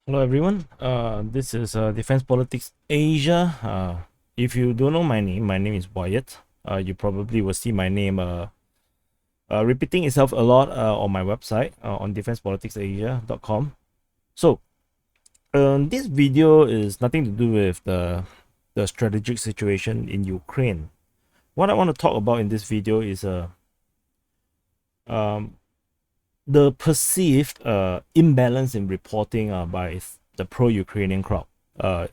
Hello everyone. This is Defense Politics Asia. If you don't know my name is Wyatt. You probably will see my name repeating itself a lot on my website on defensepoliticsasia.com. So, this video is nothing to do with the strategic situation in Ukraine. What I want to talk about in this video is um, the perceived imbalance in reporting by the pro-Ukrainian crowd. I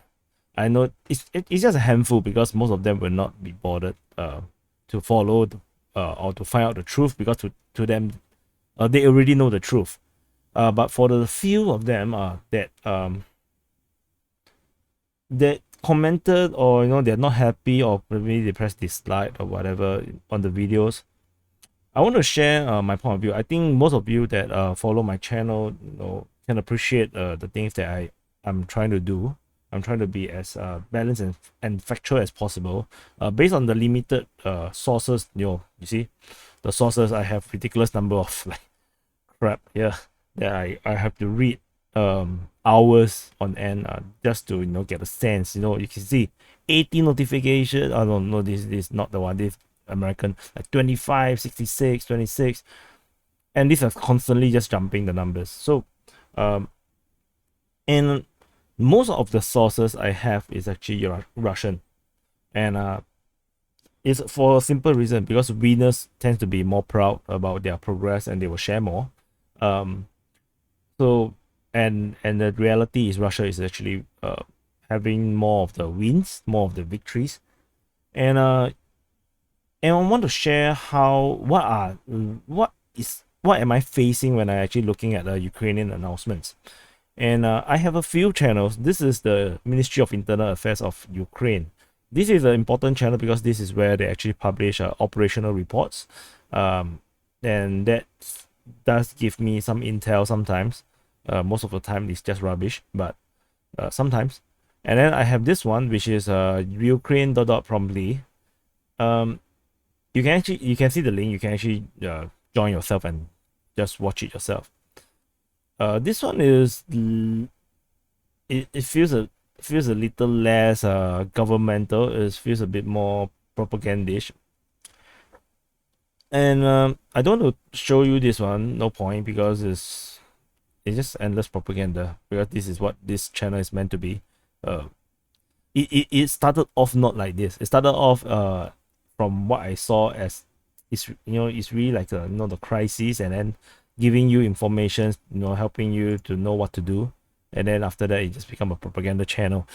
know it's just a handful because most of them will not be bothered to follow or to find out the truth because to them they already know the truth. But for the few of them that commented, or they're not happy, or maybe they press dislike or whatever on the videos, I want to share my point of view. I think most of you that follow my channel, can appreciate the things that I'm trying to do. I'm trying to be as balanced and factual as possible, based on the limited sources. You see, the sources, I have ridiculous number of like crap here that I have to read hours on end just to get a sense. You can see 80 notifications. Oh no, this is not the one. This American, like 25, 66, 26, and these are constantly just jumping the numbers. So and most of the sources I have is actually Russian, and it's for a simple reason, because winners tend to be more proud about their progress and they will share more. um so and the reality is Russia is actually having more of the wins, more of the victories. And uh and I want to share what am I facing when I actually looking at the Ukrainian announcements. And I have a few channels. This is the Ministry of Internal Affairs of Ukraine. This is an important channel because this is where they actually publish operational reports. And that does give me some intel sometimes. Most of the time it's just rubbish, but sometimes. And then I have this one, which is Ukraine promptly. You can see the link. You can actually join yourself and just watch it yourself. This one is it feels a little less governmental. It feels a bit more propagandish. And I don't want to show you this one. No point, because it's just endless propaganda. Because this is what this channel is meant to be. It started off not like this. It started off from what I saw as it's really like the crisis, and then giving you information, helping you to know what to do, and then after that it just become a propaganda channel.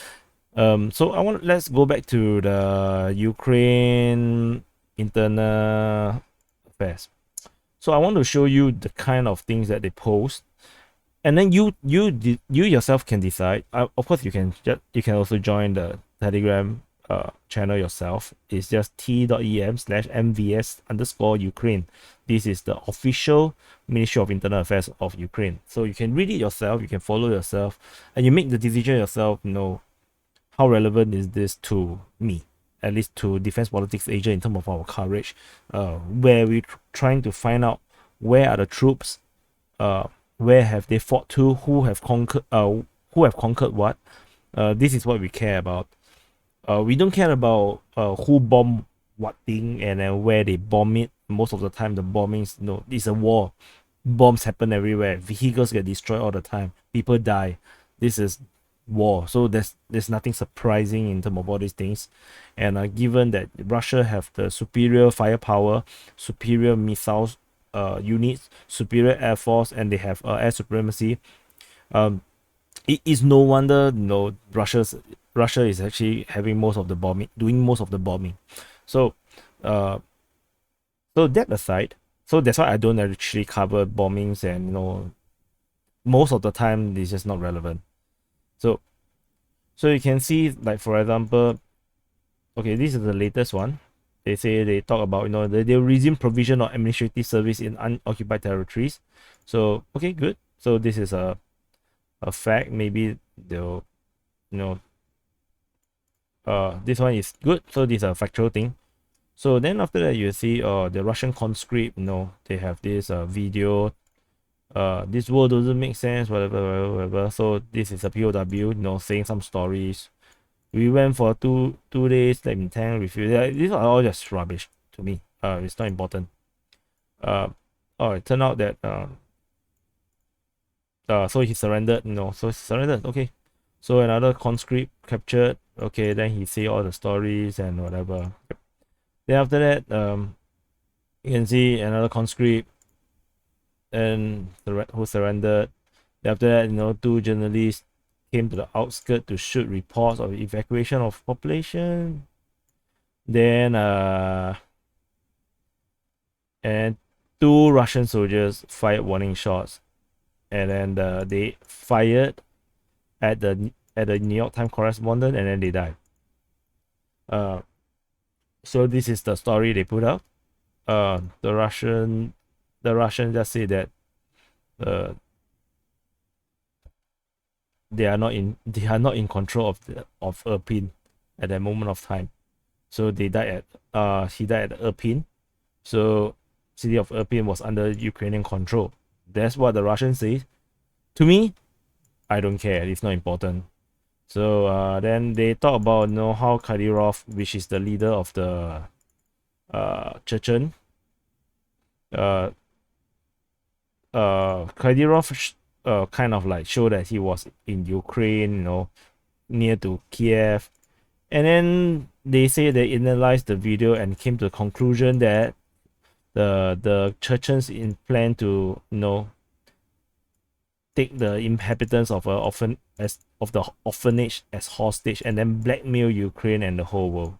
So let's go back to the Ukraine internal affairs. So I want to show you the kind of things that they post, and then you yourself can decide. Of course, you can also join the Telegram channel yourself. It's just t.em/mvs_Ukraine. This is the official Ministry of Internal Affairs of Ukraine. So you can read it yourself, you can follow yourself, and you make the decision yourself. How relevant is this to me, at least to Defense Politics Asia, in terms of our coverage, where we're trying to find out where are the troops, where have they fought to, who have conquered what. This is what we care about. We don't care about who bombed what thing and then where they bomb it. Most of the time, the bombings, it's a war. Bombs happen everywhere. Vehicles get destroyed all the time. People die. This is war. So there's nothing surprising in terms of all these things. And given that Russia have the superior firepower, superior missiles units, superior air force, and they have air supremacy, it is no wonder Russia is actually having most of the bombing, doing most of the bombing. So so that aside, so that's why I don't actually cover bombings, and most of the time it's just not relevant. So you can see, like, for example, okay, this is the latest one. They talk about, they resume provision of administrative service in unoccupied territories. So okay, good. So this is a fact. Maybe they'll, this one is good. So this is a factual thing. So then after that, you see the Russian conscript, they have this video this world doesn't make sense, whatever. So this is a POW, saying some stories. We went for two days, like in tank review. These are all just rubbish to me. It's not important. It turned out that so he surrendered, so he surrendered. Okay, so another conscript captured. Okay, then he say all the stories and whatever. Then after that, you can see another conscript and who surrendered. Then after that, two journalists came to the outskirts to shoot reports of evacuation of population. Then and two Russian soldiers fired warning shots, and then they fired at the New York Times correspondent, and then they died. So this is the story they put up. The Russian just say that they are not in control of Irpin at that moment of time. So they died at he died at Irpin. So city of Irpin was under Ukrainian control. That's what the Russians say. To me, I don't care. It's not important. So then they talk about how Kadyrov, which is the leader of the Chechen, Kadyrov kind of like showed that he was in Ukraine, near to Kiev, and then they say they analyzed the video and came to the conclusion that the Chechens in plan to take the inhabitants of the orphanage as hostage and then blackmail Ukraine and the whole world.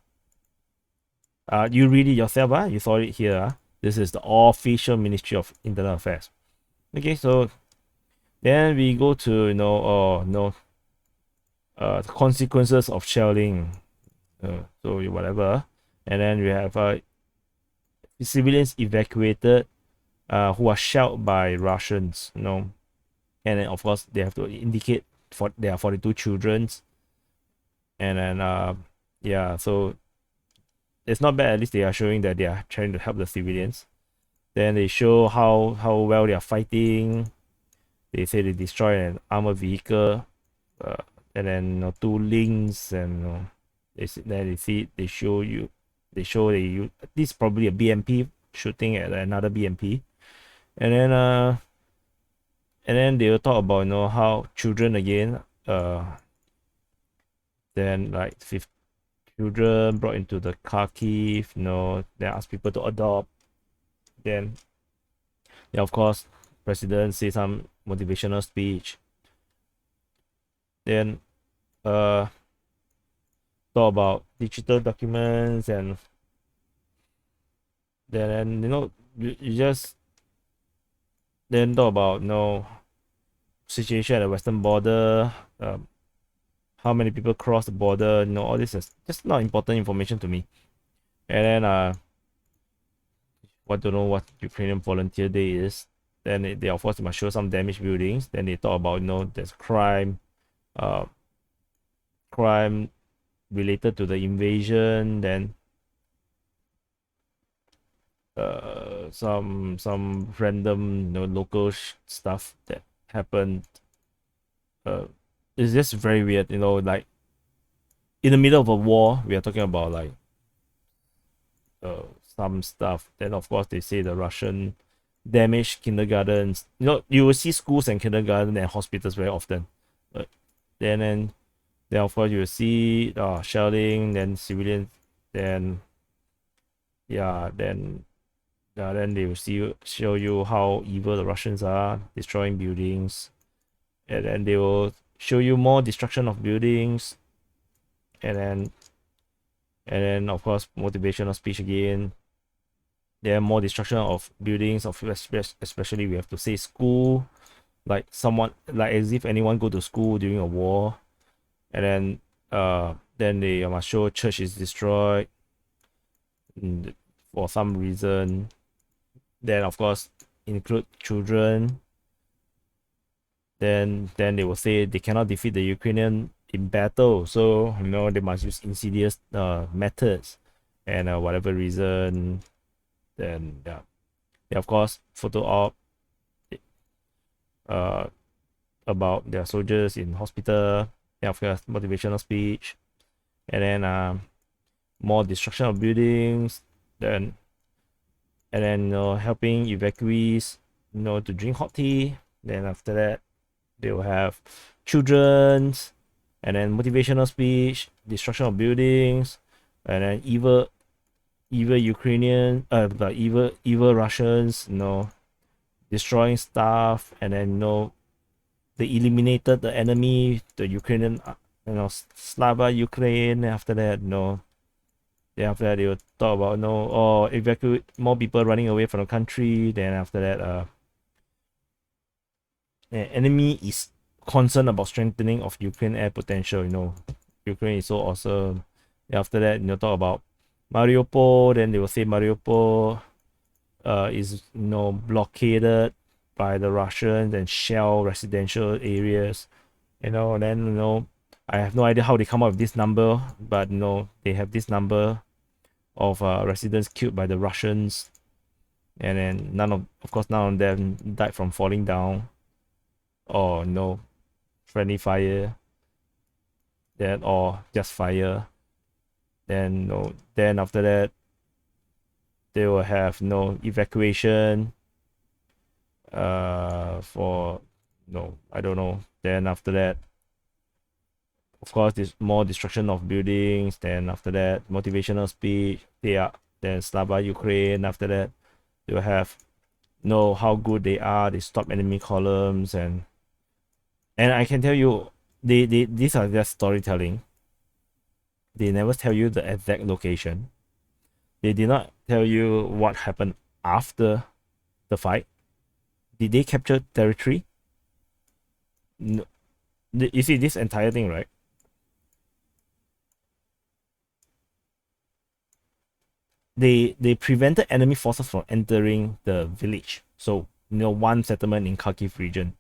You read it yourself, you saw it here. This is the official Ministry of Internal Affairs. Okay, so then we go to consequences of shelling. So whatever, and then we have civilians evacuated who are shelled by Russians, and then of course they have to indicate there are 42 children, and then yeah, so it's not bad. At least they are showing that they are trying to help the civilians. Then they show how well they are fighting. They say they destroy an armored vehicle, and then two links, and they show this is probably a BMP shooting at another BMP, and then they will talk about how children again, then like 50 children brought into the Kharkiv, then ask people to adopt. Then yeah, of course, president say some motivational speech. Then talk about digital documents, and then you just then talk about situation at the western border, how many people cross the border, all this is just not important information to me. And then don't know what Ukrainian Volunteer Day is. Then they of course must show some damaged buildings. Then they talk about there's crime related to the invasion. Then some random local stuff that happened. It's just very weird, like in the middle of a war we are talking about like some stuff. Then of course they say the Russian damaged kindergartens. You will see schools and kindergarten and hospitals very often. Then of course you will see shelling, then civilians, then then they will show you how evil the Russians are, destroying buildings, and then they will show you more destruction of buildings, and then of course motivational speech again. There are more destruction of buildings, especially we have to say school, like as if anyone go to school during a war. And then they must show church is destroyed for some reason. Then of course include children. Then they will say they cannot defeat the Ukrainian in battle, so they must use insidious methods, and whatever reason. Then yeah, of course photo op. uh, about their soldiers in hospital. Then of course, motivational speech, and then more destruction of buildings. Then helping evacuees, to drink hot tea. Then after that, they will have children's, and then motivational speech, destruction of buildings, and then evil Ukrainian, the evil Russians, destroying stuff, and then they eliminated the enemy, the Ukrainian, Slava Ukraine. After that, then after that they will talk about evacuate more people running away from the country. Then after that, the enemy is concerned about strengthening of Ukraine air potential. Ukraine is so awesome. Then after that, talk about Mariupol. Then they will say Mariupol is blockaded by the Russians and shell residential areas. Then I have no idea how they come up with this number, but they have this number of residents killed by the Russians, and then of course none of them died from falling down or friendly fire, then or just fire. Then then after that they will have evacuation for I don't know. Then after that, of course, there's more destruction of buildings. Then after that, motivational speech. Then Slava Ukraine. After that, they will have know how good they are. They stop enemy columns, and I can tell you, they these are just storytelling. They never tell you the exact location. They did not tell you what happened after the fight. Did they capture territory? No. You see this entire thing, right? They prevented enemy forces from entering the village. So one settlement in Kharkiv region.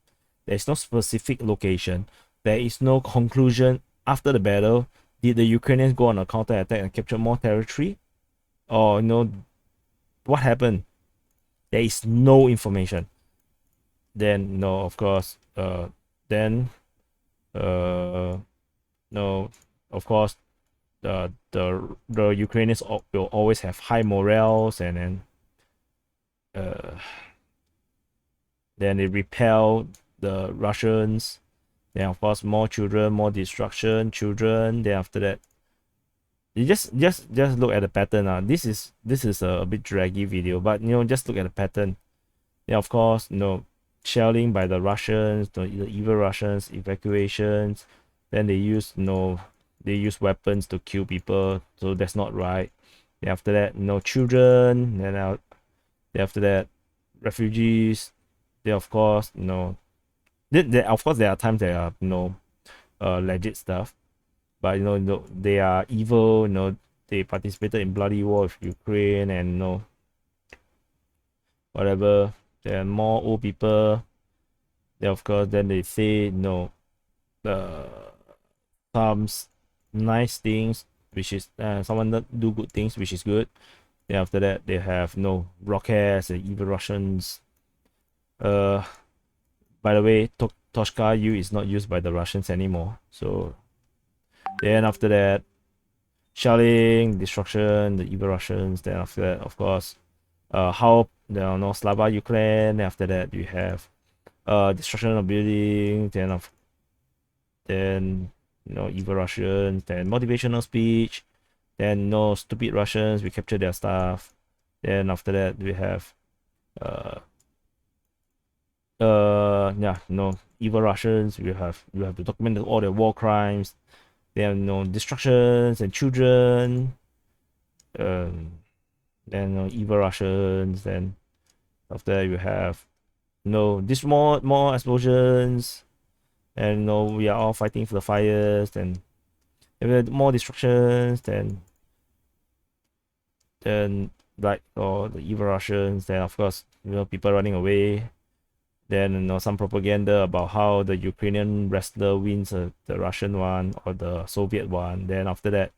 There is no specific location. There is no conclusion after the battle. Did the Ukrainians go on a counter attack and capture more territory? Or what happened? There is no information. Then no, of course. Then no, of course. The Ukrainians will always have high morals, and then they repel the Russians. Then of course more children, more destruction, children. Then after that, you just look at the pattern. This is a bit draggy video, but just look at the pattern. Yeah, of course, shelling by the Russians, the evil Russians, evacuations. Then they use they use weapons to kill people, so that's not right. Then after that, children. Then after that, refugees. Then of course, of course there are times there are legit stuff, but they are evil. They participated in bloody war with Ukraine, and whatever. There are more old people. Then of course, then they say uh, some nice things, which is someone that do good things, which is good. Then after that, they have rockets and evil Russians. By the way, Toshka U is not used by the Russians anymore. So then after that, shelling, destruction, the evil Russians. Then after that, of course, how Slava Ukraine. Then after that, you have destruction of buildings. Then evil Russians. Then motivational speech. Then stupid Russians. We capture their stuff. Then after that, we have evil Russians. You have to document all their war crimes. Then destructions and children. Then evil Russians. Then after that, you have this more explosions, and we are all fighting for the fires. Then more destructions. Then like the evil Russians. Then of course people running away. Then some propaganda about how the Ukrainian wrestler wins the Russian one or the Soviet one. Then after that,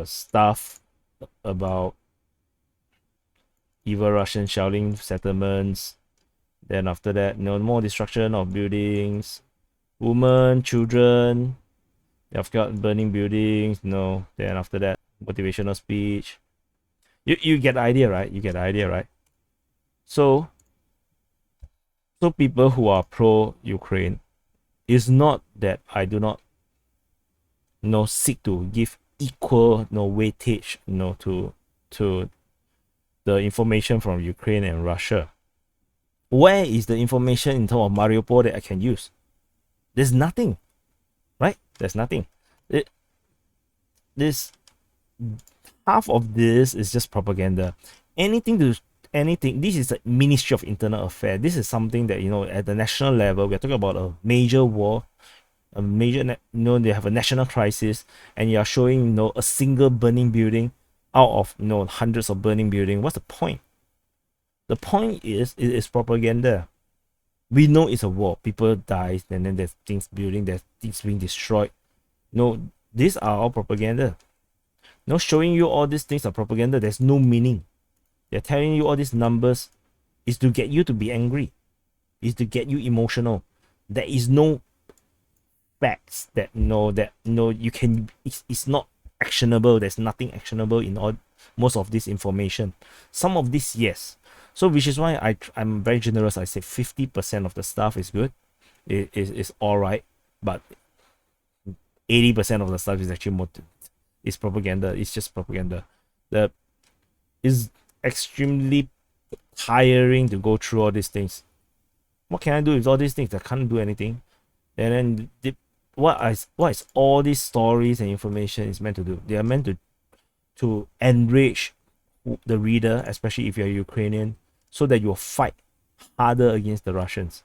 stuff about evil Russian shelling settlements. Then after that, more destruction of buildings, women, children. They've got burning buildings. Then after that, motivational speech. You get the idea, right? You get the idea, right? So people who are pro Ukraine, is not that I do not seek to give equal weightage to the information from Ukraine and Russia. Where is the information in terms of Mariupol that I can use? There's nothing, right? There's nothing. This half of this is just propaganda. Anything. This is a Ministry of Internal Affairs. This is something that at the national level we're talking about a major war, a major they have a national crisis, and you are showing a single burning building out of hundreds of burning building. What's the point? The point is it is propaganda. We know it's a war. People die, and then there's things building, there's things being destroyed. These are all propaganda. Showing you all these things are propaganda. There's no meaning. They're telling you all these numbers is to get you to be angry, is to get you emotional. There is no facts that you can. It's not actionable. There's nothing actionable in all most of this information. Some of this, yes. So which is why I'm very generous. I say 50% of the stuff is good. It is all right, but 80% of the stuff is actually is propaganda. It's just propaganda. The is extremely tiring to go through all these things. What can I do with all these things? I can't do anything. And then what is all these stories and information is meant to do? They are meant to enrage the reader, especially if you're Ukrainian, so that you'll fight harder against the Russians.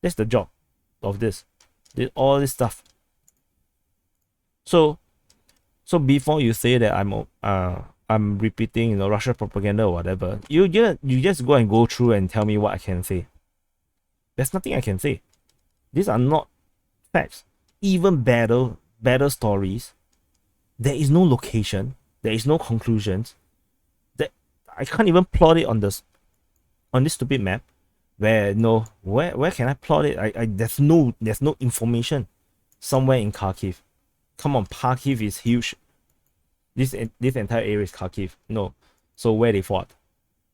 That's the job of this. All this stuff. So before you say that I'm repeating Russia propaganda or whatever, you just go through and tell me what I can say. There's nothing I can say. These are not facts. Even battle stories, there is no location, there is no conclusions. That I can't even plot it on this stupid map. Where can I plot it? There's no information somewhere in Kharkiv. Come on, Kharkiv is huge. This entire area is Kharkiv. No. So where they fought?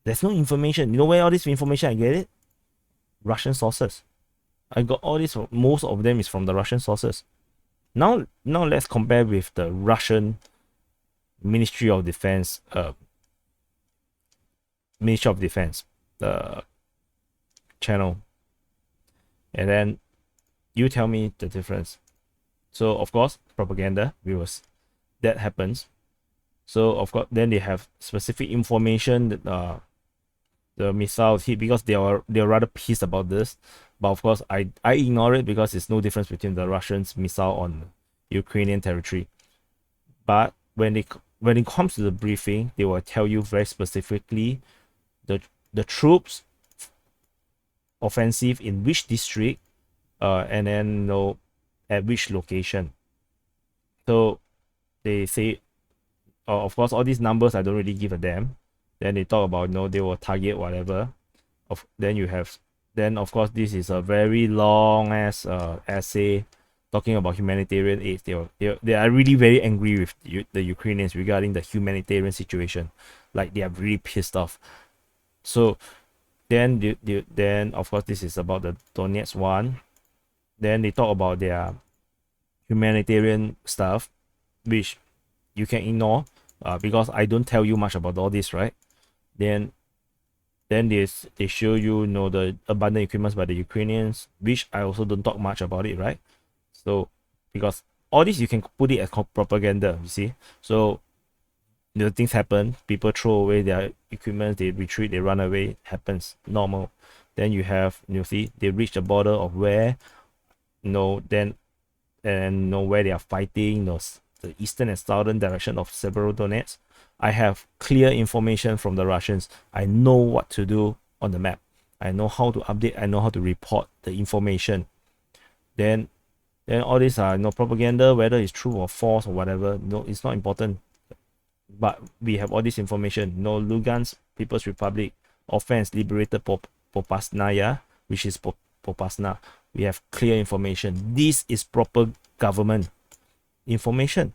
There's no information. You know where all this information I get it? Russian sources. I got all this. Most of them is from the Russian sources. Now let's compare with the Russian Ministry of Defense. Ministry of Defense. The channel. And then you tell me the difference. So of course, propaganda. That happens. So of course, then they have specific information that the missiles hit, because they're rather pissed about this. But of course, I ignore it because there's no difference between the Russians' missile on Ukrainian territory. But when it comes to the briefing, they will tell you very specifically the troops offensive in which district, and then at which location. So they say, of course, all these numbers I don't really give a damn. Then they talk about they will target whatever. Then of course this is a very long ass essay talking about humanitarian aid. They are really very angry with the Ukrainians regarding the humanitarian situation. Like they are really pissed off. So then of course this is about the Donetsk one. Then they talk about their humanitarian stuff, which you can ignore because I don't tell you much about all this, right? Then they show you the abundant equipment by the Ukrainians, which I also don't talk much about it, right? So because all this you can put it as propaganda, you see. So things happen, people throw away their equipment, they retreat, they run away, happens, normal. Then you see they reach the border of where then and where they are fighting, the eastern and southern direction of Severodonetsk. I have clear information from the Russians. I know what to do on the map. I know how to update. I know how to report the information. Then all these are propaganda, whether it's true or false or whatever. No, it's not important. But we have all this information. Lugansk People's Republic, offense, liberated Popasnaya, which is Popasna. We have clear information. This is proper government information.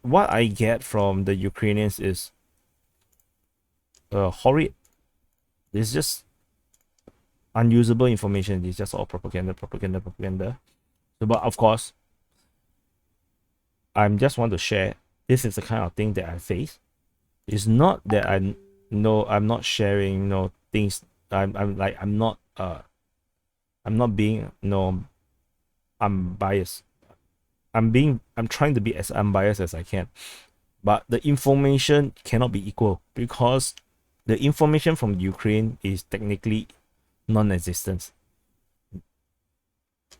What I get from the Ukrainians is horrid. It's just unusable information. It's just all propaganda. So, but of course, I just want to share. This is the kind of thing that I face. It's not that I'm not sharing things. I'm not being I'm biased. I'm trying to be as unbiased as I can. But the information cannot be equal because the information from Ukraine is technically non-existent.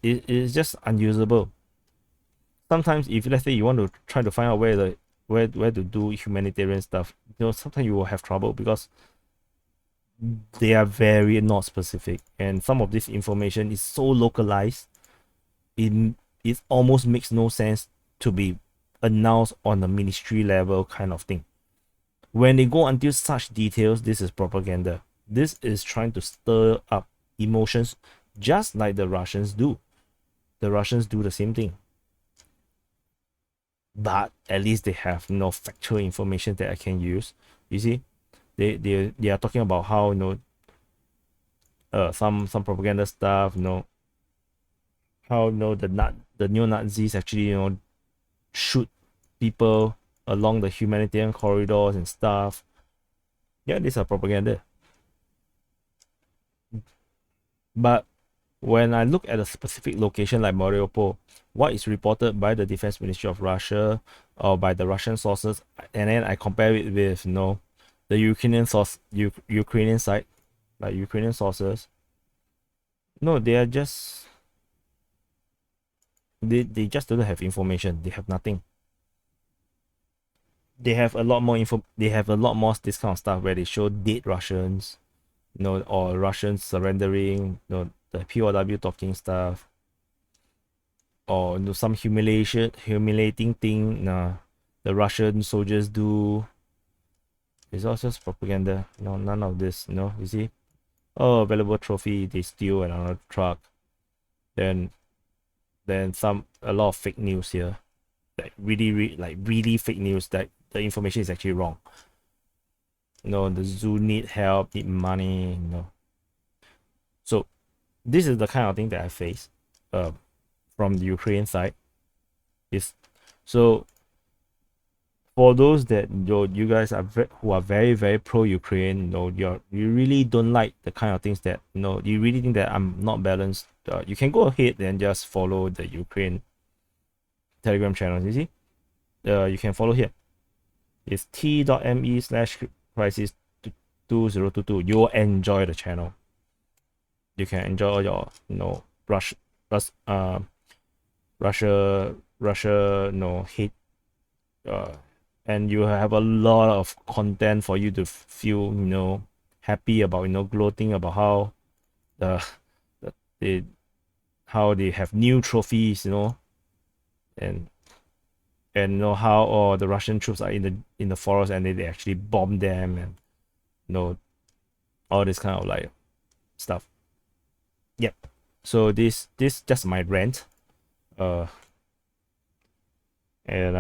It is just unusable. Sometimes if let's say you want to try to find out where to do humanitarian stuff, sometimes you will have trouble because they are very not specific, and some of this information is so localized, it almost makes no sense to be announced on a ministry level kind of thing. When they go until such details, this is propaganda. This is trying to stir up emotions, just like the Russians do. The Russians do the same thing. But at least they have factual information that I can use. You see, they are talking about how some propaganda stuff, how the neo-Nazis actually shoot people along the humanitarian corridors and stuff. Yeah, these are propaganda. But when I look at a specific location like Mariupol, what is reported by the Defense Ministry of Russia or by the Russian sources, and then I compare it with the Ukrainian Ukrainian side, like Ukrainian sources. No, they are just they just don't have information. They have nothing. They have a lot more info. They have a lot more this kind of stuff where they show dead Russians, or Russians surrendering, the POW talking stuff, or some humiliating thing the Russian soldiers do. It's all just propaganda. None of this. You see, valuable trophy they steal another truck. Then a lot of fake news here, like really fake news that the information is actually wrong. The zoo need help, need money. So this is the kind of thing that I face from the Ukraine side. Is so for those that you guys are who are very very pro Ukraine, you really don't like the kind of things that you really think that I'm not balanced. You can go ahead and just follow the Ukraine Telegram channel. You see, you can follow here. It's t.me/crisis 2022. You'll enjoy the channel. You can enjoy all your Russia hate, and you have a lot of content for you to feel happy about, gloating about how how they have new trophies, and how the Russian troops are in the forest and they actually bomb them, and all this kind of like stuff. Yep. So this just my rant. And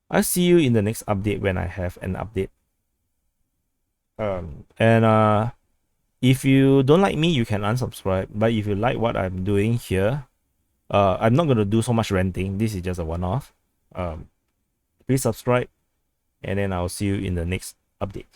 I'll see you in the next update when I have an update. And if you don't like me, you can unsubscribe. But if you like what I'm doing here, I'm not gonna do so much ranting. This is just a one-off. Please subscribe, and then I'll see you in the next update.